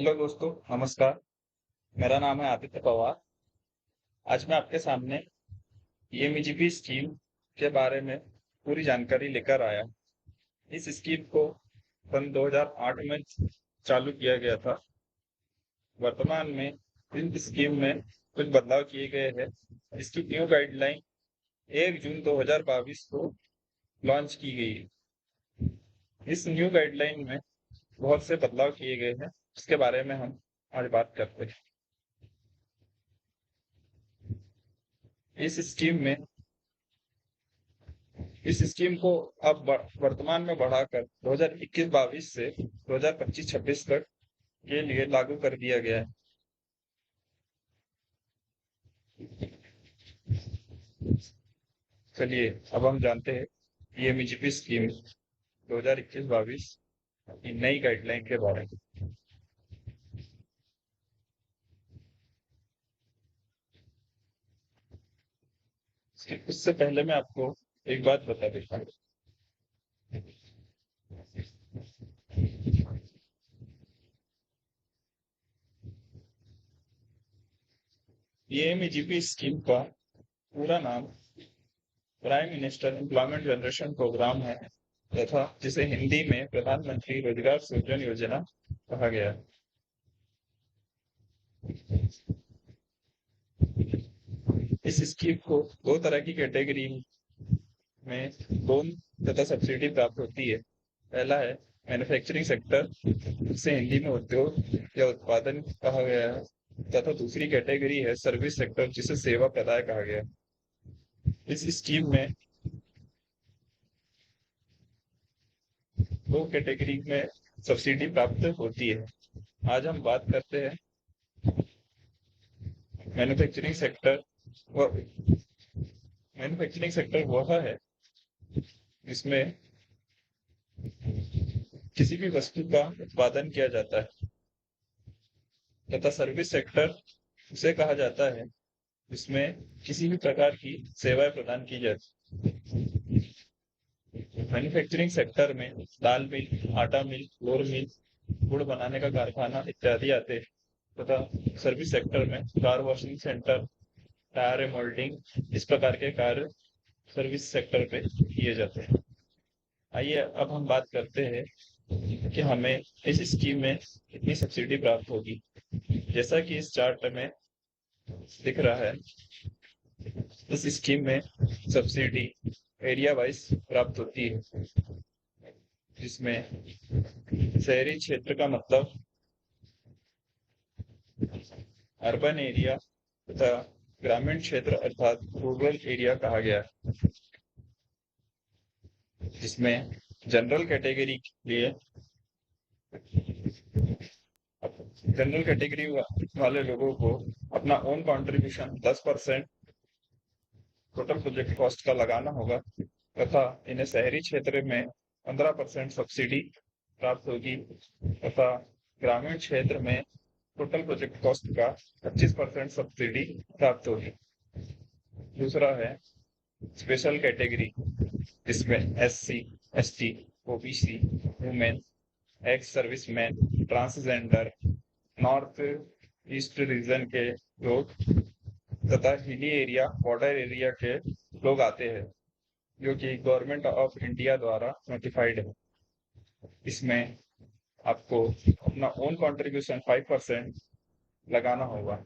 Hello दोस्तों, नमस्कार। मेरा नाम है आदित्य पवार। आज मैं आपके सामने पीएमईजीपी स्कीम के बारे में पूरी जानकारी लेकर आया। इस स्कीम को सन 2008 में चालू किया गया था। वर्तमान में इस स्कीम में कुछ बदलाव किए गए हैं। इसकी न्यू गाइडलाइन 1 जून 2022 को लॉन्च की गई है। इस न्यू गाइडलाइन में बहुत से बदलाव किए गए हैं, इसके बारे में हम आज बात करते हैं। इस स्कीम में इस स्कीम को अब वर्तमान में बढ़ाकर 2021-22 से 2025-26 तक के लिए लागू कर दिया गया है। चलिए अब हम जानते हैं पीएमईजीपी स्कीम 2021-22 की नई गाइडलाइन के बारे में। उससे पहले मैं आपको एक बात बता देता हूँ। पीएमईजीपी स्कीम का पूरा नाम prime minister employment generation programme है तथा जिसे हिंदी में प्रधानमंत्री रोजगार सृजन योजना कहा गया है। इस स्कीम को दो तरह की कैटेगरी में लोन तथा सब्सिडी प्राप्त होती है। पहला है मैन्युफैक्चरिंग सेक्टर, जिसे हिंदी में उद्योग या उत्पादन कहा गया है, तथा दूसरी कैटेगरी है सर्विस सेक्टर, जिसे सेवा प्रदाय कहा गया है। इस स्कीम में दो कैटेगरी में सब्सिडी प्राप्त होती है। आज हम बात करते हैं मैन्युफैक्चरिंग सेक्टर। मैन्युफैक्चरिंग सेक्टर वह है जिसमें किसी भी वस्तु का उत्पादन किया जाता है, तथा सर्विस सेक्टर उसे कहा जाता है जिसमें किसी भी प्रकार की सेवाएं प्रदान की जाती है। मैन्युफैक्चरिंग सेक्टर में दाल मिल, आटा मिल, फ्लोर मिल, गुड़ बनाने का कारखाना इत्यादि आते हैं, तथा सर्विस सेक्टर में car washing centre, tyre moulding, इस प्रकार के कार्य सर्विस सेक्टर पे किए जाते हैं। आइए अब हम बात करते हैं कि हमें इस स्कीम में कितनी सब्सिडी प्राप्त होगी। जैसा कि इस चार्ट में दिख रहा है, इस स्कीम में सब्सिडी एरिया वाइज प्राप्त होती है, जिसमें शहरी क्षेत्र का मतलब अर्बन एरिया तथा ग्रामीण क्षेत्र अर्थात रूरल एरिया कहा गया है। जिसमें जनरल कैटेगरी के लिए जनरल कैटेगरी वाले लोगों को अपना own contribution 10% total project cost का लगाना होगा, तथा इन्हें शहरी क्षेत्र में 15% सब्सिडी प्राप्त होगी, तथा ग्रामीण क्षेत्र में टोटल प्रोजेक्ट कॉस्ट का 25% सब्सिडी प्राप्त होगी। दूसरा है स्पेशल कैटेगरी, जिसमें SC, ST, OBC, women, ex serviceman, transgender, north east region के लोग तथा हिली एरिया, बॉर्डर एरिया के लोग आते हैं, जो कि गवर्नमेंट ऑफ इंडिया द्वारा नोटिफाइड है। इसमें आपको अपना ओन कंट्रीब्यूशन 5% लगाना होगा।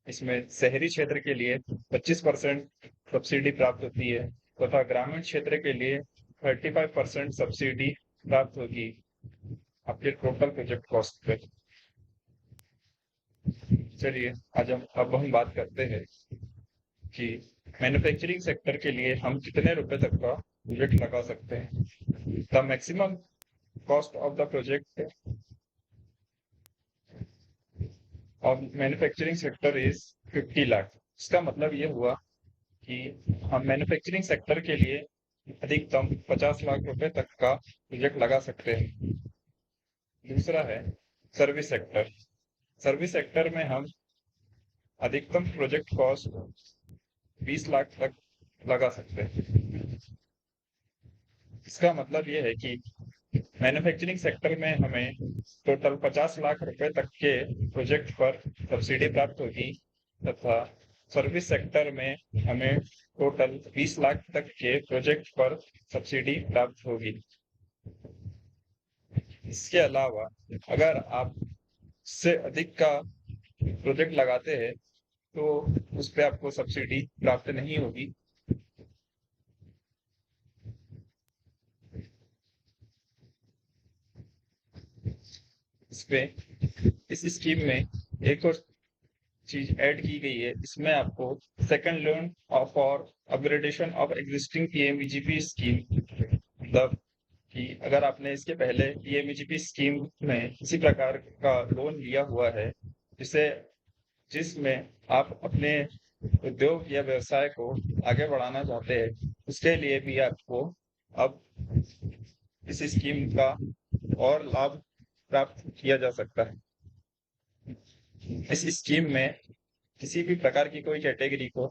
इसमें शहरी क्षेत्र के लिए 25% सब्सिडी प्राप्त होती है, तथा ग्रामीण क्षेत्र के लिए 35% सब्सिडी प्राप्त होगी आपके टोटल प्रोजेक्ट कॉस्ट पे। चलिए अब हम बात करते हैं कि मैन्युफैक्चरिंग सेक्टर के लिए हम कितने रुपए तक का प्रोजेक्ट लगा सकते हैं। The maximum cost of the project of manufacturing sector is 50 lakh. इसका मतलब ये हुआ कि हम मैन्युफैक्चरिंग सेक्टर के लिए अधिकतम 50 लाख रुपए तक का प्रोजेक्ट लगा सकते हैं। दूसरा है सर्विस सेक्टर। सर्विस सेक्टर में हम अधिकतम प्रोजेक्ट कॉस्ट 20 लाख तक लगा सकते हैं। इसका मतलब ये है कि मैन्युफैक्चरिंग सेक्टर में हमें टोटल 50 लाख रुपए तक के प्रोजेक्ट पर सब्सिडी प्राप्त होगी तथा सर्विस सेक्टर में हमें टोटल 20 लाख तक के प्रोजेक्ट पर सब्सिडी प्राप्त होगी। इसके अलावा अगर आप से अधिक का प्रोजेक्ट लगाते हैं तो उस पे आपको सब्सिडी प्राप्त नहीं होगी। इसमें इस स्कीम में एक और चीज ऐड की गई है। इसमें आपको second loan for upgradation of existing PMEGP scheme, मतलब कि अगर आपने इसके पहले पीएमईजीपी स्कीम में किसी प्रकार का लोन लिया हुआ है जिसे जिसमें आप अपने उद्योग या व्यवसाय को आगे बढ़ाना चाहते हैं, उसके लिए भी आपको अब इस स्कीम का और लाभ प्राप्त किया जा सकता है। इस स्कीम में किसी भी प्रकार की कोई कैटेगरी को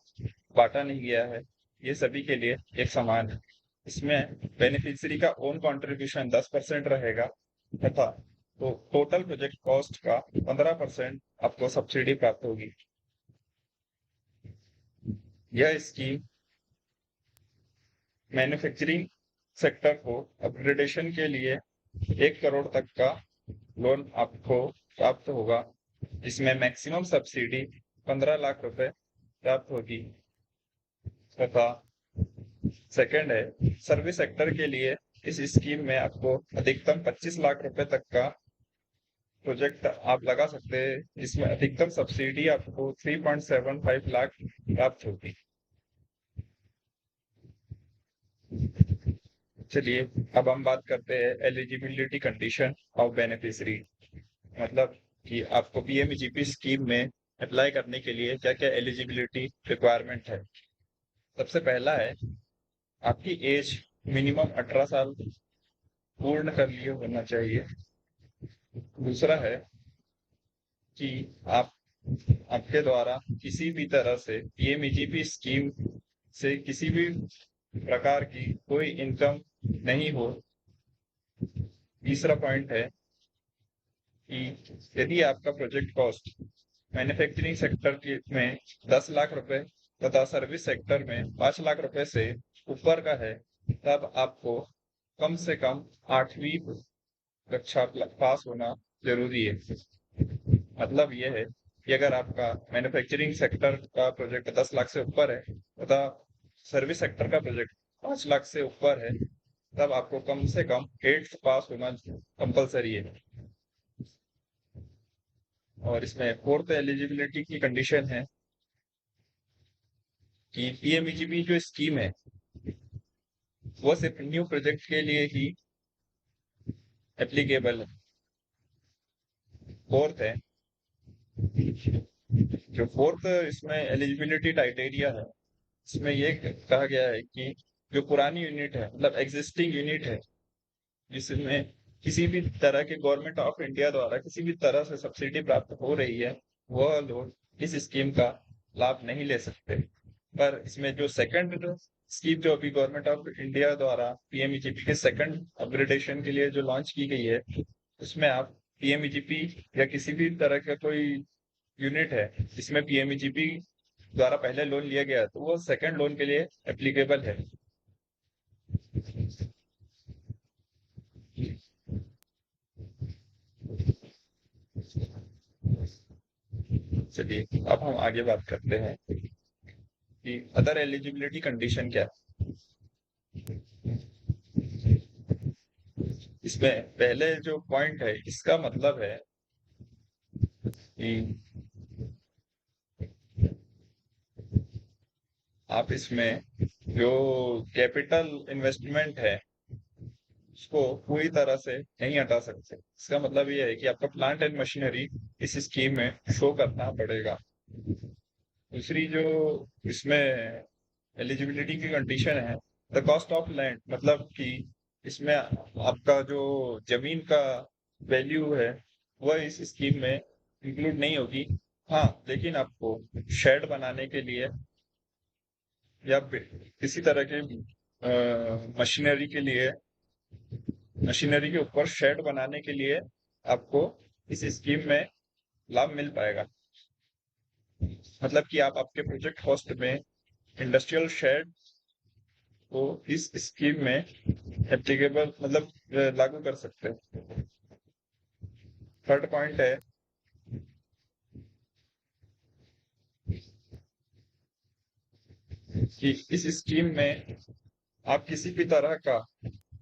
बांटा नहीं गया है, ये सभी के लिए एक समान है। इसमें बेनिफिशियरी का ओन कंट्रीब्यूशन 10% रहेगा तथा तो टोटल प्रोजेक्ट कॉस्ट का 15% आपको सब्सिडी प्राप्त होगी। यह स्कीम मैन्युफैक्चरिंग सेक्टर को अपग्रेडेशन के लिए 1 करोड़ तक का लोन आपको प्राप्त होगा। इसमें मैक्सिमम सब्सिडी 15 लाख रुपए प्राप्त होगी तथा सेकंड है सर्विस सेक्टर के लिए इस स्कीम में आपको अधिकतम 25 लाख रुपए तक का प्रोजेक्ट आप लगा सकते हैं, जिसमें अधिकतम सब्सिडी आपको 3.75 लाख प्राप्त होगी। चलिए अब हम बात करते हैं एलिजिबिलिटी कंडीशन ऑफ बेनिफिशियरी, मतलब कि आपको पीएमईजीपी स्कीम में अप्लाई करने के लिए क्या क्या एलिजिबिलिटी रिक्वायरमेंट है। सबसे पहला है आपकी एज मिनिमम 18 साल पूर्ण कर लिए होना चाहिए। दूसरा है कि आप आपके द्वारा किसी भी तरह से पीएमईजीपी स्कीम से किसी भी प्रकार की कोई इनकम नहीं हो। तीसरा पॉइंट है कि यदि आपका प्रोजेक्ट कॉस्ट मैन्युफैक्चरिंग सेक्टर के में 10 लाख रुपए तथा सर्विस सेक्टर में 5 लाख रुपए से ऊपर का है, तब आपको कम से कम 8वीं कक्षा पास होना जरूरी है। मतलब यह है कि अगर आपका मैन्युफैक्चरिंग सेक्टर का प्रोजेक्ट 10 लाख से ऊपर है तथा सर्विस सेक्टर का प्रोजेक्ट 5 लाख से ऊपर है, तब आपको कम से कम 8th पास होना कंपलसरी है। और इसमें फोर्थ एलिजिबिलिटी की कंडीशन है कि पीएमईजीपी जो स्कीम है वो सिर्फ न्यू प्रोजेक्ट के लिए ही एप्लीकेबल है। फोर्थ है जो फोर्थ इसमें एलिजिबिलिटी क्राइटेरिया है, इसमें ये कहा गया है कि जो पुरानी यूनिट है, मतलब एग्जिस्टिंग यूनिट है, जिसमें किसी भी तरह के गवर्नमेंट ऑफ इंडिया द्वारा किसी भी तरह से सब्सिडी प्राप्त हो रही है, वह लोग इस स्कीम का लाभ नहीं ले सकते। पर इसमें जो सेकंड स्कीम जो अभी गवर्नमेंट ऑफ इंडिया द्वारा पीएमईजीपी के सेकंड अपग्रेडेशन के लिए जो लॉन्च की गई है, उसमें आप पीएमईजीपी या किसी भी तरह का कोई यूनिट है जिसमें पीएमईजीपी द्वारा पहले लोन लिया गया, तो वो सेकंड लोन के लिए एप्लीकेबल है। चलिए अब हम आगे बात करते हैं कि अदर एलिजिबिलिटी कंडीशन क्या है। इसमें पहले जो पॉइंट है इसका मतलब है कि आप इसमें जो कैपिटल इन्वेस्टमेंट है उसको पूरी तरह से नहीं हटा सकते। इसका मतलब ये है कि आपका प्लांट एंड मशीनरी इस स्कीम में शो करना पड़ेगा। दूसरी जो इसमें एलिजिबिलिटी की कंडीशन है, द कॉस्ट ऑफ लैंड, मतलब कि इसमें आपका जो जमीन का वैल्यू है वह इस स्कीम में इंक्लूड नहीं होगी। हाँ, लेकिन आपको शेड बनाने के लिए या किसी तरह के मशीनरी के लिए मशीनरी के ऊपर शेड बनाने के लिए आपको इस स्कीम में लाभ मिल पाएगा। मतलब कि आप आपके प्रोजेक्ट कॉस्ट में इंडस्ट्रियल शेड को इस स्कीम में एप्लीकेबल मतलब लागू कर सकते हैं। थर्ड पॉइंट है कि इस स्कीम में आप किसी भी तरह का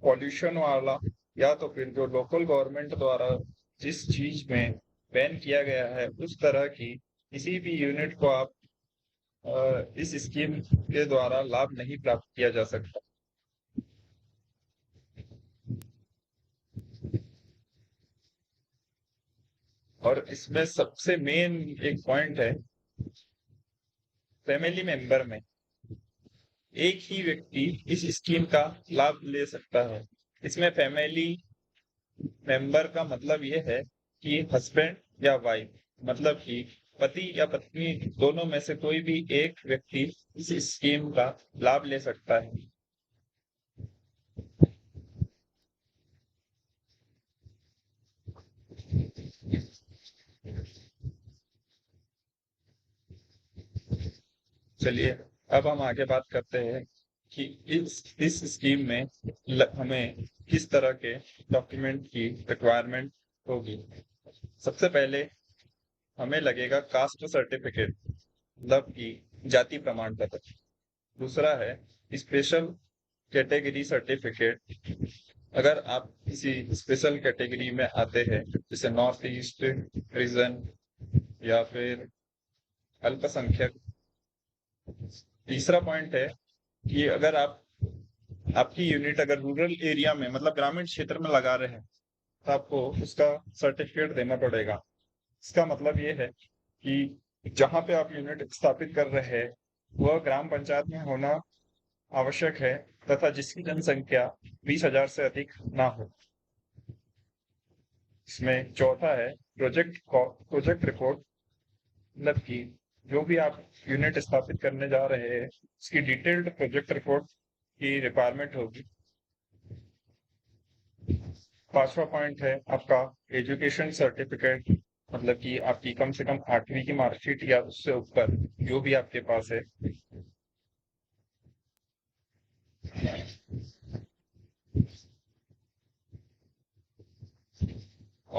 पॉल्यूशन वाला या तो फिर जो लोकल गवर्नमेंट द्वारा जिस चीज में बैन किया गया है उस तरह की किसी भी यूनिट को आप इस स्कीम के द्वारा लाभ नहीं प्राप्त किया जा सकता। और इसमें सबसे मेन एक पॉइंट है फैमिली मेंबर में एक ही व्यक्ति इस स्कीम का लाभ ले सकता है। इसमें फैमिली मेंबर का मतलब ये है कि हस्बैंड या वाइफ मतलब कि पति या पत्नी दोनों में से कोई भी एक व्यक्ति इस स्कीम का लाभ ले सकता है। चलिए अब हम आगे बात करते हैं कि इस स्कीम में हमें किस तरह के डॉक्यूमेंट की रिक्वायरमेंट होगी। सबसे पहले हमें लगेगा कास्ट सर्टिफिकेट मतलब कि जाति प्रमाण पत्र। दूसरा है स्पेशल कैटेगरी सर्टिफिकेट। अगर आप किसी स्पेशल कैटेगरी में आते हैं जैसे नॉर्थ ईस्ट रीजन या फिर अल्पसंख्यक। तीसरा पॉइंट है कि अगर आपकी यूनिट अगर रूरल एरिया में मतलब ग्रामीण क्षेत्र में लगा रहे हैं तो आपको उसका सर्टिफिकेट देना पड़ेगा। इसका मतलब ये है कि जहां पे आप यूनिट स्थापित कर रहे हैं वह ग्राम पंचायत में होना आवश्यक है तथा जिसकी जनसंख्या 20,000 से अधिक ना हो। इसमें चौथा है प्रोजेक्ट रिपोर्ट मतलब कि जो भी आप यूनिट स्थापित करने जा रहे हैं उसकी डिटेल्ड प्रोजेक्ट रिपोर्ट की रिक्वायरमेंट होगी। पांचवा पॉइंट है आपका एजुकेशन सर्टिफिकेट मतलब कि आपकी कम से कम 8वीं की मार्कशीट या उससे ऊपर जो भी आपके पास है।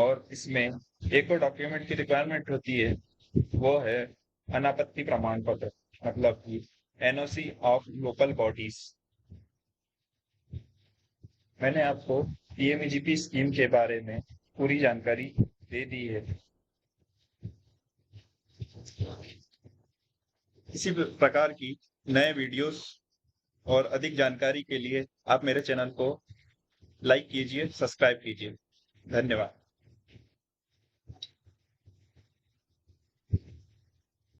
और इसमें एक और डॉक्यूमेंट की रिक्वायरमेंट होती है वो है अनापत्ति प्रमाण पत्र मतलब कि एनओसी ऑफ लोकल बॉडीज। मैंने आपको पीएमईजीपी स्कीम के बारे में पूरी जानकारी दे दी है। इसी प्रकार की नए वीडियोस और अधिक जानकारी के लिए आप मेरे चैनल को लाइक कीजिए, सब्सक्राइब कीजिए। धन्यवाद।